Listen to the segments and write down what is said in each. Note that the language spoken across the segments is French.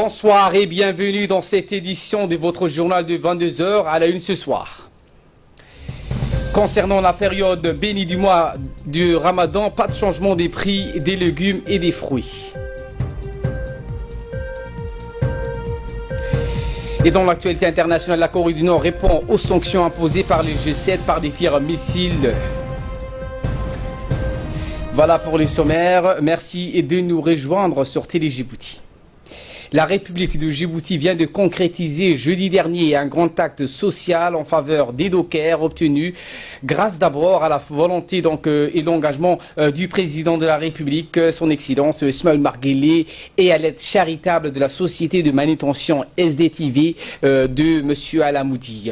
Bonsoir et bienvenue dans cette édition de votre journal de 22 h à la une ce soir. Concernant la période bénie du mois du Ramadan, pas de changement des prix des légumes et des fruits. Et dans l'actualité internationale, la Corée du Nord répond aux sanctions imposées par le G7 par des tirs missiles. Voilà pour les sommaires. Merci de nous rejoindre sur Télé Djibouti. La République de Djibouti vient de concrétiser jeudi dernier un grand acte social en faveur des dockers obtenu grâce d'abord à la volonté et l'engagement du président de la République, son Excellence Ismaël Omar Guelleh, et à l'aide charitable de la société de manutention SDTV de M. Alamoudi.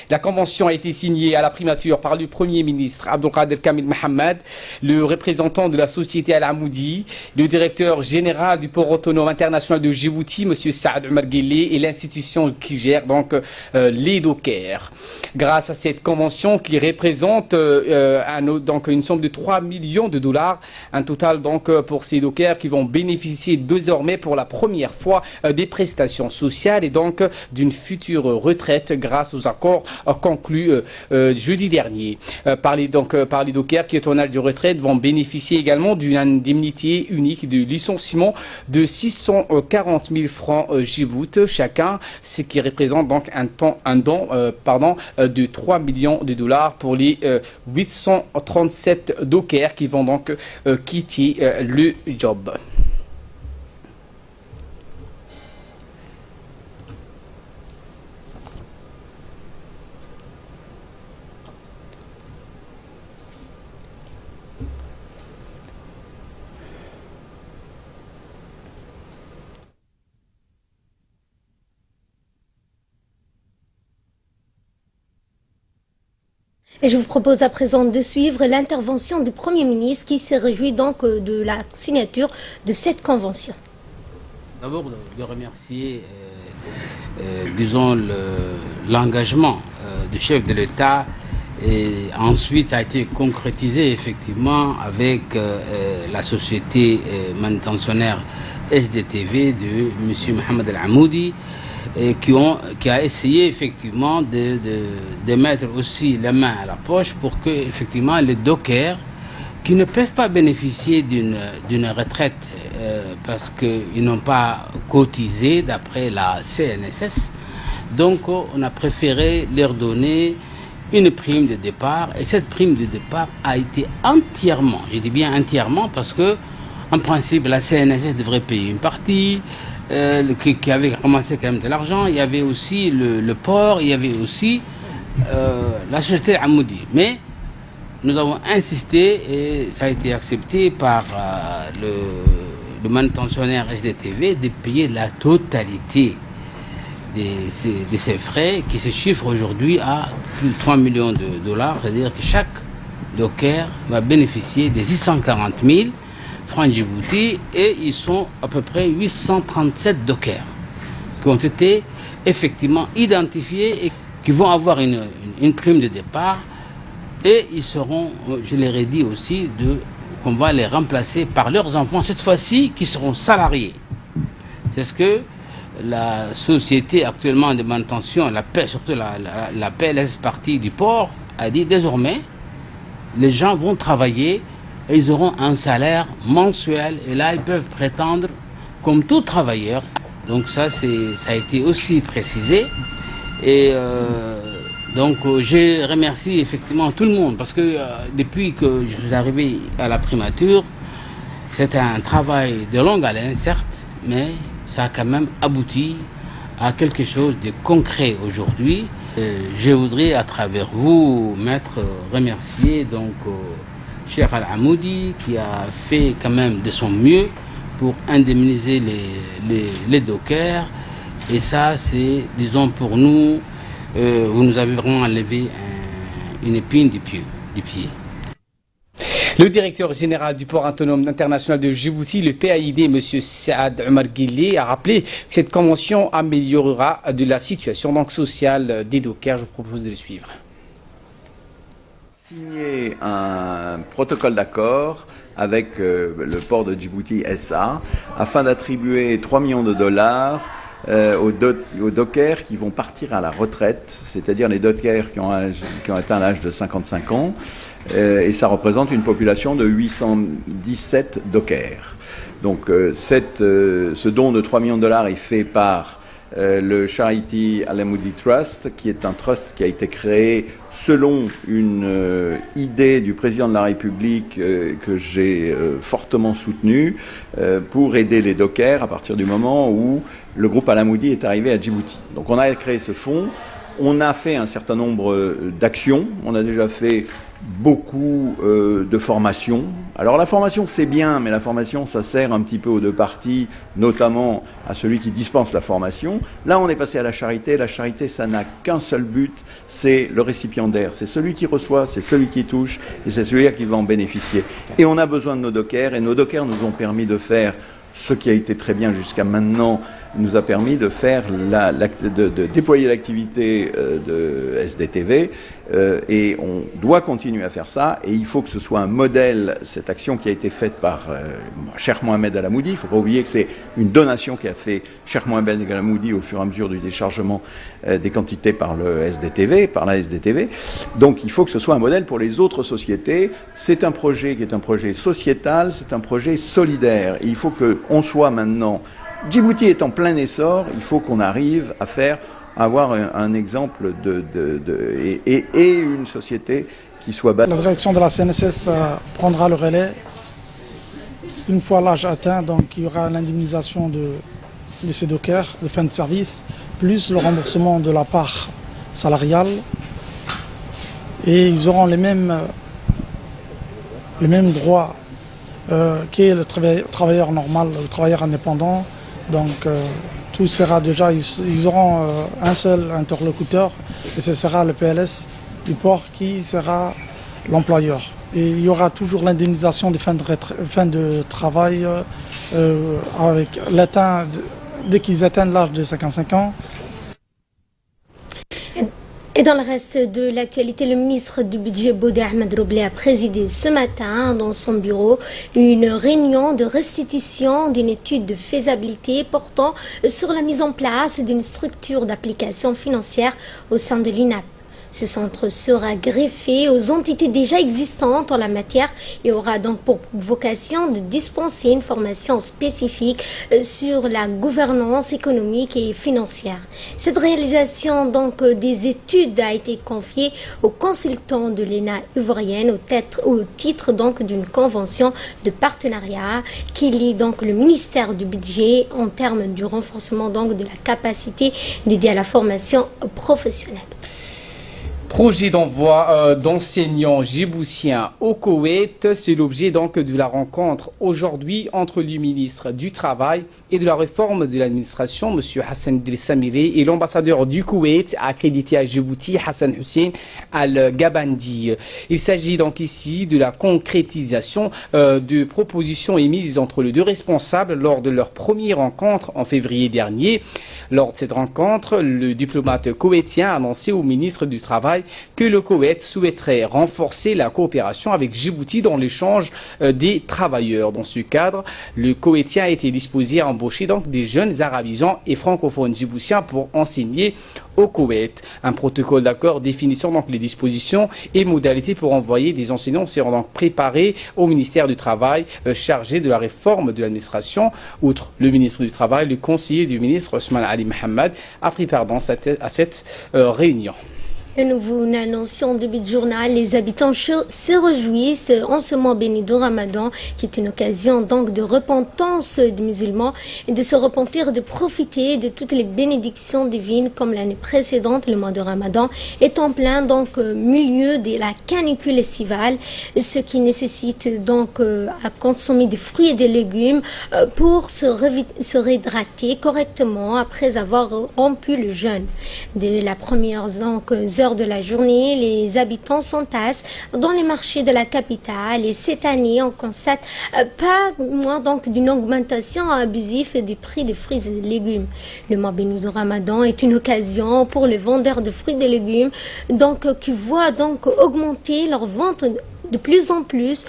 La convention a été signée à la primature par le Premier ministre Abdelkader Kamil Mohamed, le représentant de la société Alamoudi, le directeur général du port autonome international de Djibouti, M. Saad Omar Guelleh, et l'institution qui gère donc les dockers. Grâce à cette convention qui représente donc une somme de 3 millions de dollars, un total donc pour ces dockers qui vont bénéficier désormais pour la première fois des prestations sociales et donc d'une future retraite grâce aux accords conclu jeudi dernier. Par les dockers qui, au âge de retraite, vont bénéficier également d'une indemnité unique de licenciement de 640 000 francs Djibouti chacun, ce qui représente donc un don de 3 millions de dollars pour les 837 dockers qui vont donc quitter le job. Et je vous propose à présent de suivre l'intervention du Premier ministre qui s'est réjoui donc de la signature de cette convention. D'abord de remercier, disons, l'engagement du chef de l'État, et ensuite ça a été concrétisé effectivement avec la société manutentionnaire SDTV de M. Mohamed Alamoudi, et qui a essayé effectivement de mettre aussi la main à la poche pour que effectivement les dockers qui ne peuvent pas bénéficier d'une retraite parce qu'ils n'ont pas cotisé d'après la CNSS, donc on a préféré leur donner une prime de départ, et cette prime de départ a été entièrement, je dis bien entièrement, parce que en principe la CNSS devrait payer une partie, qui avait ramassé quand même de l'argent. Il y avait aussi le port, il y avait aussi la société Alamoudi. Mais nous avons insisté et ça a été accepté par le manutentionnaire SDTV de payer la totalité de ces frais qui se chiffrent aujourd'hui à plus de 3 millions de dollars. C'est-à-dire que chaque docker va bénéficier des 640 000 francs Djibouti, et ils sont à peu près 837 dockers qui ont été effectivement identifiés et qui vont avoir une prime de départ, et ils seront, je leur ai dit aussi, qu'on va les remplacer par leurs enfants, cette fois-ci qui seront salariés. C'est ce que la société actuellement de manutention, surtout la PLS partie du port, a dit désormais, les gens vont travailler et ils auront un salaire mensuel, et là ils peuvent prétendre comme tout travailleur. Donc ça a été aussi précisé, et donc je remercie effectivement tout le monde, parce que depuis que je suis arrivé à la primature, c'était un travail de longue haleine certes, mais ça a quand même abouti à quelque chose de concret aujourd'hui. Je voudrais à travers vous, maître, remercier donc Cheikh Alamoudi, qui a fait quand même de son mieux pour indemniser les dockers, et ça c'est, disons, pour nous, vous nous avez vraiment enlevé une épine du pied. Le directeur général du port autonome international de Djibouti, le PAID, M. Saad Omar Guelleh, a rappelé que cette convention améliorera de la situation donc sociale des dockers. Je vous propose de le suivre. Signer un protocole d'accord avec le port de Djibouti SA afin d'attribuer 3 millions de dollars aux dockers qui vont partir à la retraite, c'est-à-dire les dockers qui ont atteint l'âge de 55 ans, et ça représente une population de 817 dockers. Donc ce don de 3 millions de dollars est fait par le Charity Alamoudi Trust, qui est un trust qui a été créé selon une idée du président de la République que j'ai fortement soutenue pour aider les dockers à partir du moment où le groupe Alamoudi est arrivé à Djibouti. Donc on a créé ce fonds, on a fait un certain nombre d'actions, on a déjà fait beaucoup de formations. Alors la formation c'est bien, mais la formation ça sert un petit peu aux deux parties, notamment à celui qui dispense la formation. Là on est passé à la charité ça n'a qu'un seul but, c'est le récipiendaire, c'est celui qui reçoit, c'est celui qui touche, et c'est celui qui va en bénéficier. Et on a besoin de nos dockers, et nos dockers nous ont permis de faire ce qui a été très bien jusqu'à maintenant, nous a permis de faire de déployer l'activité de SDTV, et on doit continuer à faire ça, et il faut que ce soit un modèle, cette action qui a été faite par Cheikh Mohamed Alamoudi. Il ne faut pas oublier que c'est une donation qu'a fait Cheikh Mohamed Alamoudi au fur et à mesure du déchargement des quantités par la SDTV. Donc il faut que ce soit un modèle pour les autres sociétés. C'est un projet qui est un projet sociétal, c'est un projet solidaire, et il faut qu'on soit maintenant, Djibouti est en plein essor, il faut qu'on arrive à avoir un exemple et une société qui soit basée. La direction de la CNSS prendra le relais. Une fois l'âge atteint, donc il y aura l'indemnisation de ces dockers de fin de service, plus le remboursement de la part salariale. Et ils auront les mêmes droits qu'est le travailleur normal, le travailleur indépendant. Donc tout sera déjà, ils auront un seul interlocuteur, et ce sera le PLS du port qui sera l'employeur. Et il y aura toujours l'indemnisation des fins de travail avec dès qu'ils atteignent l'âge de 55 ans. Et dans le reste de l'actualité, le ministre du Budget Bodé Ahmed Roblé a présidé ce matin dans son bureau une réunion de restitution d'une étude de faisabilité portant sur la mise en place d'une structure d'application financière au sein de l'INAP. Ce centre sera greffé aux entités déjà existantes en la matière et aura donc pour vocation de dispenser une formation spécifique sur la gouvernance économique et financière. Cette réalisation donc des études a été confiée aux consultants de l'ENA ivoirienne au titre donc d'une convention de partenariat qui lie donc le ministère du Budget en termes du renforcement donc de la capacité dédiée à la formation professionnelle. Projet d'envoi d'enseignants djiboutiens au Koweït, c'est l'objet donc de la rencontre aujourd'hui entre le ministre du Travail et de la réforme de l'administration, M. Hassan Drissamiri, et l'ambassadeur du Koweït accrédité à Djibouti, Hassan Hussein Al-Gabandi. Il s'agit donc ici de la concrétisation de propositions émises entre les deux responsables lors de leur première rencontre en février dernier. Lors de cette rencontre, le diplomate koweïtien a annoncé au ministre du Travail que le Koweït souhaiterait renforcer la coopération avec Djibouti dans l'échange des travailleurs. Dans ce cadre, le Koweïtien a été disposé à embaucher donc des jeunes arabisants et francophones djiboutiens pour enseigner au Koweït. Un protocole d'accord définissant donc les dispositions et modalités pour envoyer des enseignants sera donc préparé au ministère du Travail chargé de la réforme de l'administration. Outre le ministre du Travail, le conseiller du ministre Osman Ali Mohamed a pris part à cette réunion. Et nous vous annoncions au début du journal, les habitants se réjouissent en ce mois béni de Ramadan, qui est une occasion donc de repentance des musulmans et de se repentir, de profiter de toutes les bénédictions divines comme l'année précédente. Le mois de Ramadan est en plein donc milieu de la canicule estivale, ce qui nécessite donc à consommer des fruits et des légumes pour se réhydrater correctement après avoir rompu le jeûne. Dès la première donc heures de la journée, les habitants s'entassent dans les marchés de la capitale et cette année on constate pas moins donc d'une augmentation abusive du prix des fruits et des légumes. Le mois béni de Ramadan est une occasion pour les vendeurs de fruits et de légumes donc qui voient donc augmenter leur vente de plus en plus,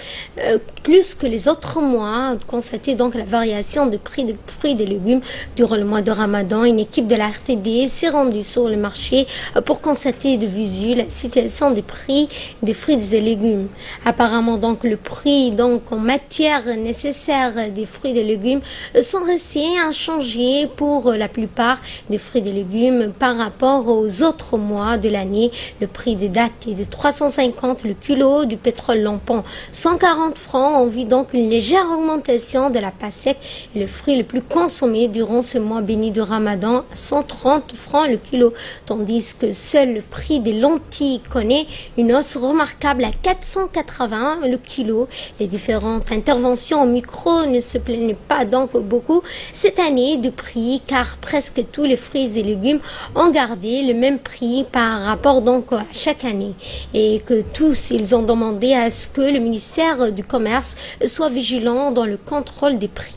plus que les autres mois, constater donc la variation de prix des fruits et des légumes durant le mois de Ramadan. Une équipe de la RTD s'est rendue sur le marché pour constater de visu la situation des prix des fruits et des légumes. Apparemment donc le prix donc en matière nécessaire des fruits et des légumes sont restés inchangés pour la plupart des fruits et des légumes par rapport aux autres mois de l'année. Le prix des dattes est de 350 le kilo, du pétrole lampant 140 francs. On vit donc une légère augmentation de la pâte sec et le fruit le plus consommé durant ce mois béni de Ramadan, 130 francs le kilo, tandis que seul le prix des lentilles connaît une hausse remarquable à 480 le kilo. Les différentes interventions au micro ne se plaignent pas donc beaucoup cette année de prix, car presque tous les fruits et légumes ont gardé le même prix par rapport donc à chaque année, et que tous ils ont demandé à ce que le ministère du Commerce soit vigilant dans le contrôle des prix.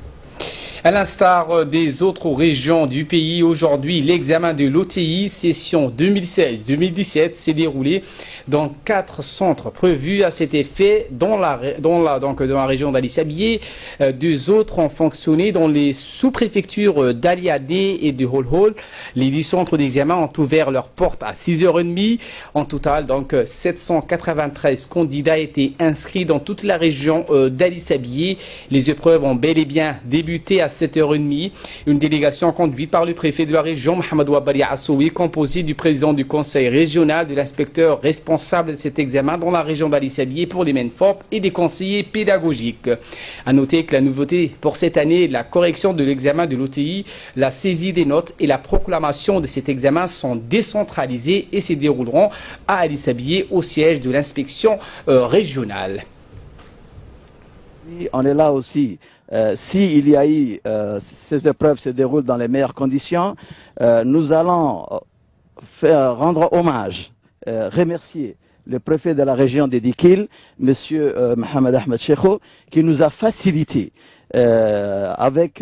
À l'instar des autres régions du pays, aujourd'hui, l'examen de l'OTI session 2016-2017 s'est déroulé dans 4 centres prévus à cet effet dans la région d'Ali Sabié. 2 autres ont fonctionné dans les sous-préfectures d'Aliadé et de Holhol. Les 10 centres d'examen ont ouvert leurs portes à 6h30. En total, donc, 793 candidats étaient inscrits dans toute la région d'Ali Sabié. Les épreuves ont bel et bien débuté à 7h30. Une délégation conduite par le préfet de la région, Mohamed Ouabari Assoui, composée du président du conseil régional, de l'inspecteur responsable de cet examen dans la région d'Ali Sabié pour les MENFOP et des conseillers pédagogiques. À noter que la nouveauté pour cette année, la correction de l'examen de l'OTI, la saisie des notes et la proclamation de cet examen sont décentralisées et se dérouleront à Ali Sabié au siège de l'inspection régionale. On est là aussi. S'il y a eu ces épreuves se déroulent dans les meilleures conditions, nous allons rendre hommage, remercier le préfet de la région de Dikil, M. Mohamed Ahmed Chekho, qui nous a facilité avec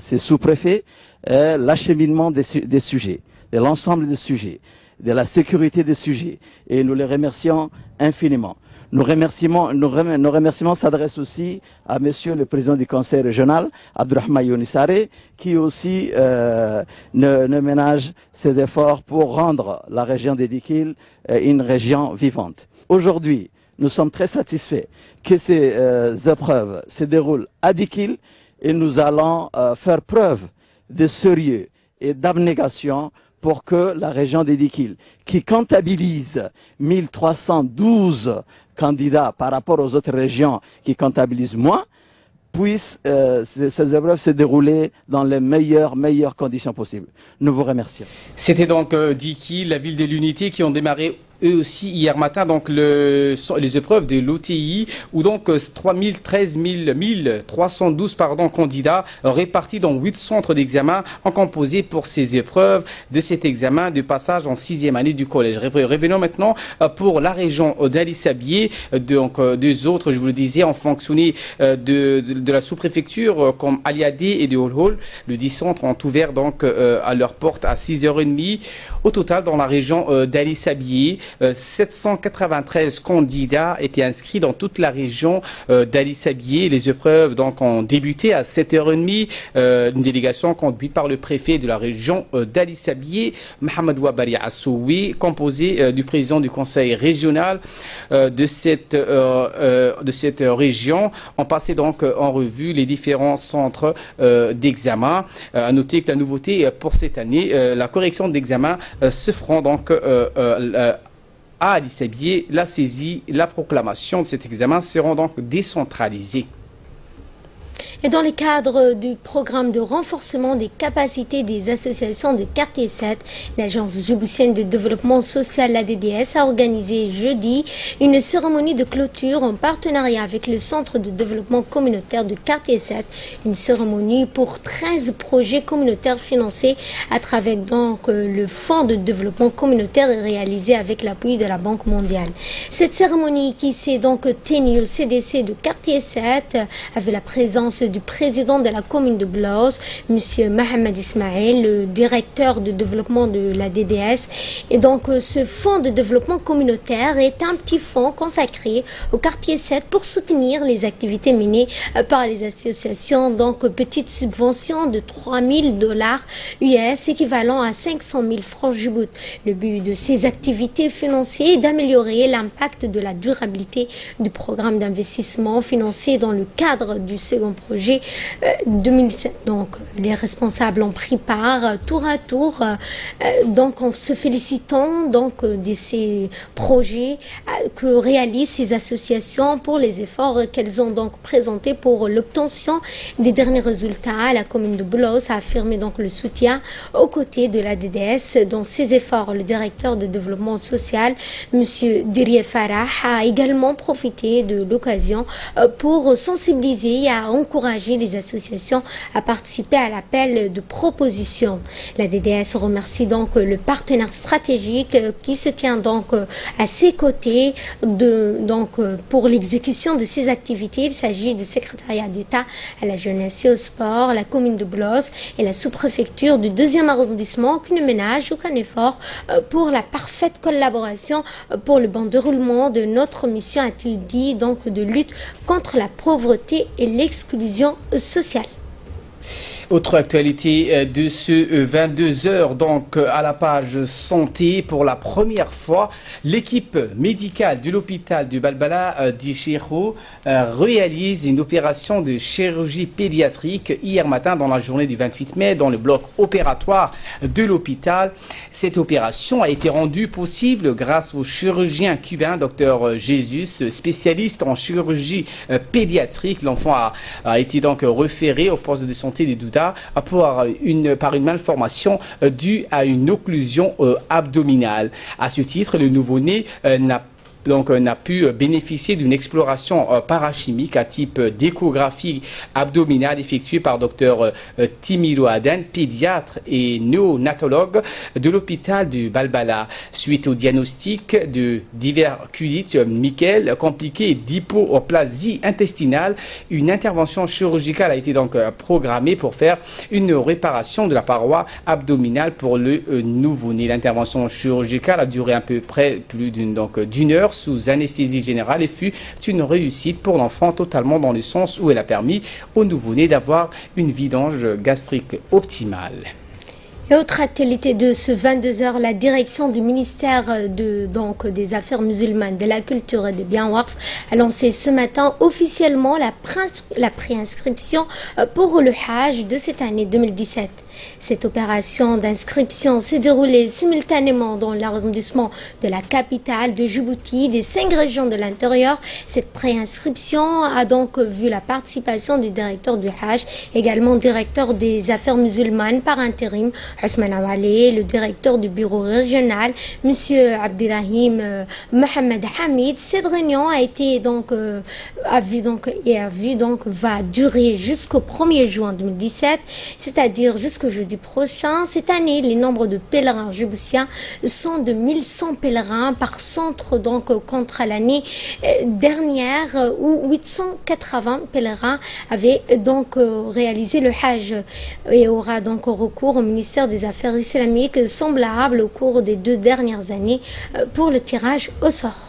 ses sous-préfets l'acheminement des sujets, de l'ensemble des sujets, de la sécurité des sujets. Et nous les remercions infiniment. Nos remerciements s'adressent aussi à Monsieur le Président du Conseil régional, Abdurrahman Younissare, qui aussi ne ménage ses efforts pour rendre la région de Dikil une région vivante. Aujourd'hui, nous sommes très satisfaits que ces épreuves se déroulent à Dikil et nous allons faire preuve de sérieux et d'abnégation pour que la région de Dikil, qui comptabilise 1312 candidats par rapport aux autres régions qui comptabilisent moins, puisse ces épreuves se dérouler dans les meilleures conditions possibles. Nous vous remercions. C'était donc Dikil, la ville de l'unité, qui ont démarré eux aussi hier matin donc les épreuves de l'OTI, où donc 1312 candidats répartis dans 8 centres d'examen ont composé pour ces épreuves de cet examen de passage en 6e année du collège. Revenons maintenant pour la région d'Ali Sabié. Donc 2 autres, je vous le disais, ont fonctionné de la sous-préfecture comme Aliadé et de Holhol. Les 10 centres ont ouvert donc à leur porte à 6h30. Au total, dans la région d'Ali Sabié, 793 candidats étaient inscrits dans toute la région d'Ali Sabié. Les épreuves donc ont débuté à 7h30. Une délégation conduite par le préfet de la région d'Ali Sabié, Mohamed Ouabari Assoui, composé du président du conseil régional de cette région, ont passé donc en revue les différents centres d'examen. À noter que la nouveauté pour cette année, la correction d'examen se feront donc à Ali Sabié. La saisie, la proclamation de cet examen seront donc décentralisées. Et dans le cadre du programme de renforcement des capacités des associations de quartier 7, l'Agence djiboutienne de développement social, l'ADDS, a organisé jeudi une cérémonie de clôture en partenariat avec le Centre de développement communautaire de quartier 7. Une cérémonie pour 13 projets communautaires financés à travers donc le Fonds de développement communautaire et réalisée avec l'appui de la Banque mondiale. Cette cérémonie qui s'est donc tenue au CDC de quartier 7 avec la présence l'absence du président de la commune de Bloos, M. Mohamed Ismaël, le directeur de développement de la DDS. Et donc ce fonds de développement communautaire est un petit fonds consacré au quartier 7 pour soutenir les activités menées par les associations. Donc petite subvention de $3000 US équivalent à 500 000 francs Djibouti. Le but de ces activités financières est d'améliorer l'impact de la durabilité du programme d'investissement financé dans le cadre du second projet 2017. Donc les responsables ont pris part tour à tour donc en se félicitant donc de ces projets que réalisent ces associations pour les efforts qu'elles ont donc présentés pour l'obtention des derniers résultats. La commune de Bloos a affirmé donc le soutien aux côtés de la DDS. Dans ces efforts, le directeur de développement social, M. Dirie Farah, a également profité de l'occasion pour sensibiliser et à encourager les associations à participer à l'appel de proposition. La DDS remercie donc le partenaire stratégique qui se tient donc à ses côtés pour l'exécution de ces activités. Il s'agit du secrétariat d'État à la jeunesse et au sport, la commune de Bloos et la sous-préfecture du 2e arrondissement qui ne ménage aucun effort pour la parfaite collaboration pour le bon déroulement de notre mission, a-t-il dit, donc de lutte contre la pauvreté et l'exclusion sociale. Autre actualité de ce 22h, donc à la page santé, pour la première fois, l'équipe médicale de l'hôpital du Balbala d'Ichiro réalise une opération de chirurgie pédiatrique hier matin dans la journée du 28 mai dans le bloc opératoire de l'hôpital. Cette opération a été rendue possible grâce au chirurgien cubain Dr Jesus, spécialiste en chirurgie pédiatrique. L'enfant a été donc référé au poste de santé de Douda par une malformation due à une occlusion abdominale. À ce titre, le nouveau-né n'a pu bénéficier d'une exploration parachimique à type d'échographie abdominale effectuée par Dr Timiro Aden, pédiatre et néonatologue de l'hôpital du Balbala. Suite au diagnostic de diverculite Michel compliqué d'hypoplasie intestinale, une intervention chirurgicale a été donc programmée pour faire une réparation de la paroi abdominale pour le nouveau-né. L'intervention chirurgicale a duré à peu près plus d'une heure sous anesthésie générale et fut une réussite pour l'enfant, totalement dans le sens où elle a permis au nouveau-né d'avoir une vidange gastrique optimale. Et autre actualité de ce 22h, la direction du ministère des Affaires musulmanes, de la culture et des biens waqf a lancé ce matin officiellement la préinscription pour le Hajj de cette année 2017. Cette opération d'inscription s'est déroulée simultanément dans l'arrondissement de la capitale de Djibouti, des 5 régions de l'intérieur. Cette préinscription a donc vu la participation du directeur du Hajj, également directeur des affaires musulmanes par intérim, Ousmane Awale, le directeur du bureau régional, M. Abdirahim Mohamed Hamid. Cette réunion va durer jusqu'au 1er juin 2017, c'est-à-dire jusqu'au jeudi prochain. Cette année, les nombres de pèlerins djiboutiens sont de 1100 pèlerins par centre, donc contre l'année dernière où 880 pèlerins avaient donc réalisé le Hajj, et aura donc recours au ministère des Affaires islamiques semblable au cours des 2 dernières années pour le tirage au sort.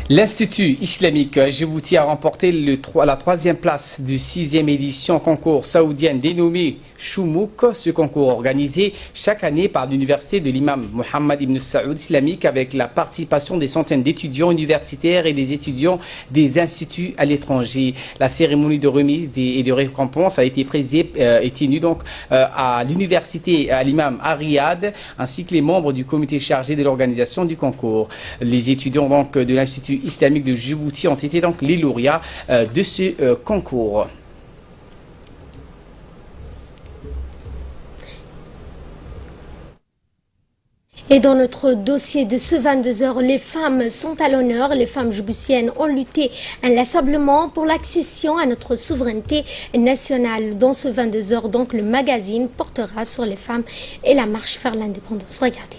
L'Institut islamique Djibouti a remporté la 3e place du 6e édition concours saoudienne dénommé Choumouk. Ce concours organisé chaque année par l'université de l'imam Mohammed ibn Saoud islamique avec la participation des centaines d'étudiants universitaires et des étudiants des instituts à l'étranger. La cérémonie de remise et de récompense a été tenue donc à l'université à l'imam à Riyad, ainsi que les membres du comité chargé de l'organisation du concours. Les étudiants donc de l'Institut islamique de Djibouti ont été donc les lauréats de ce concours. Et dans notre dossier de ce 22h, les femmes sont à l'honneur. Les femmes djiboutiennes ont lutté inlassablement pour l'accession à notre souveraineté nationale. Dans ce 22h, donc, le magazine portera sur les femmes et la marche vers l'indépendance. Regardez.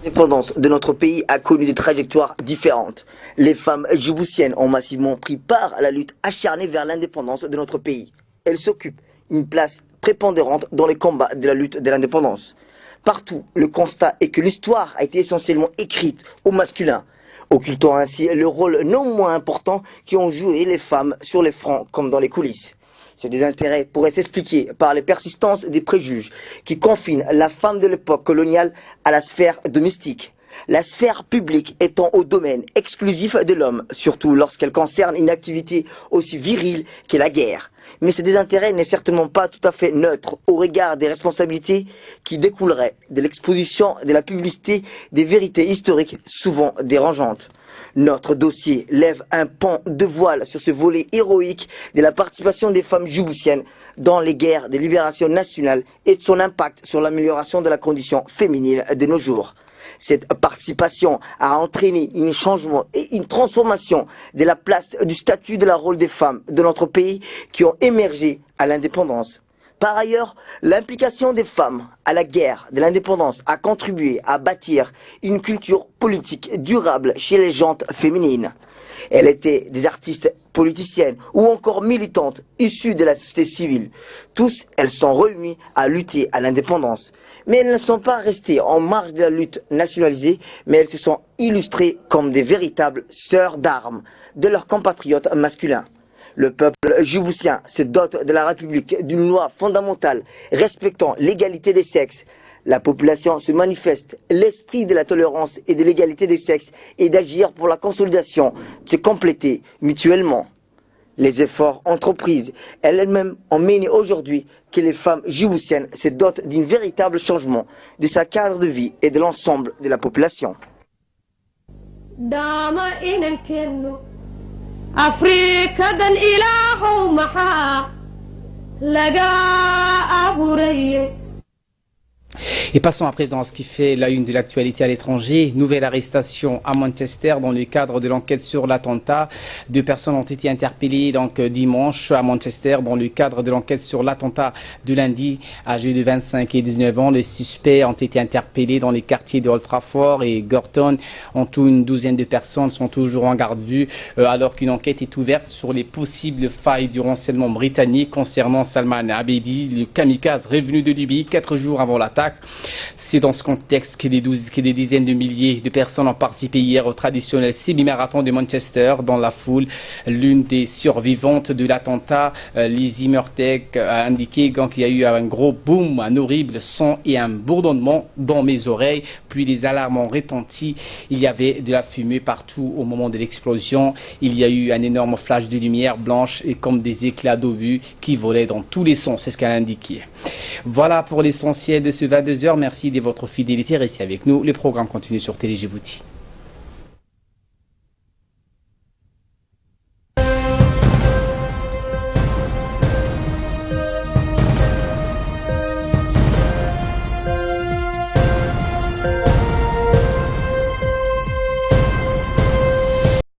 L'indépendance de notre pays a connu des trajectoires différentes. Les femmes djiboutiennes ont massivement pris part à la lutte acharnée vers l'indépendance de notre pays. Elles s'occupent une place prépondérante dans les combats de la lutte de l'indépendance. Partout, le constat est que l'histoire a été essentiellement écrite au masculin, occultant ainsi le rôle non moins important qu'ont joué les femmes sur les fronts comme dans les coulisses. Ce désintérêt pourrait s'expliquer par les persistances des préjugés qui confinent la femme de l'époque coloniale à la sphère domestique. La sphère publique étant au domaine exclusif de l'homme, surtout lorsqu'elle concerne une activité aussi virile qu'est la guerre. Mais ce désintérêt n'est certainement pas tout à fait neutre au regard des responsabilités qui découleraient de l'exposition de la publicité des vérités historiques souvent dérangeantes. Notre dossier lève un pan de voile sur ce volet héroïque de la participation des femmes djiboutiennes dans les guerres de libération nationale et de son impact sur l'amélioration de la condition féminine de nos jours. Cette participation a entraîné un changement et une transformation de la place, du statut, de la rôle des femmes de notre pays qui ont émergé à l'indépendance. Par ailleurs, l'implication des femmes à la guerre de l'indépendance a contribué à bâtir une culture politique durable chez les gens féminines. Elles étaient des artistes politiciennes ou encore militantes issues de la société civile. Tous, elles sont réunies à lutter à l'indépendance. Mais elles ne sont pas restées en marge de la lutte nationalisée, mais elles se sont illustrées comme des véritables sœurs d'armes de leurs compatriotes masculins. Le peuple djiboutien se dote de la République d'une loi fondamentale respectant l'égalité des sexes. La population se manifeste l'esprit de la tolérance et de l'égalité des sexes et d'agir pour la consolidation, de se compléter mutuellement. Les efforts entreprises elles-mêmes ont mené aujourd'hui que les femmes djiboutiennes se dotent d'un véritable changement de sa cadre de vie et de l'ensemble de la population. Et passons à présent à ce qui fait la une de l'actualité à l'étranger. Nouvelle arrestation à Manchester dans le cadre de l'enquête sur l'attentat. 2 personnes ont été interpellées dimanche à Manchester dans le cadre de l'enquête sur l'attentat de lundi. Âgés de 25 et 19 ans, les suspects ont été interpellés dans les quartiers de Old Trafford et Gorton. En tout, une douzaine de personnes sont toujours en garde à vue alors qu'une enquête est ouverte sur les possibles failles du renseignement britannique concernant Salman Abedi, le kamikaze revenu de Libye 4 jours avant l'attaque. C'est dans ce contexte que des dizaines de milliers de personnes ont participé hier au traditionnel semi-marathon de Manchester. Dans la foule, l'une des survivantes de l'attentat, Lizzie Murtek, a indiqué qu'il y a eu un gros boom, un horrible son et un bourdonnement dans mes oreilles. Puis les alarmes ont retenti. Il y avait de la fumée partout au moment de l'explosion. Il y a eu un énorme flash de lumière blanche et comme des éclats d'obus qui volaient dans tous les sens. C'est ce qu'elle a indiqué. Voilà pour l'essentiel de ce 22h. Merci de votre fidélité. Restez avec nous. Le programme continue sur Télé Djibouti.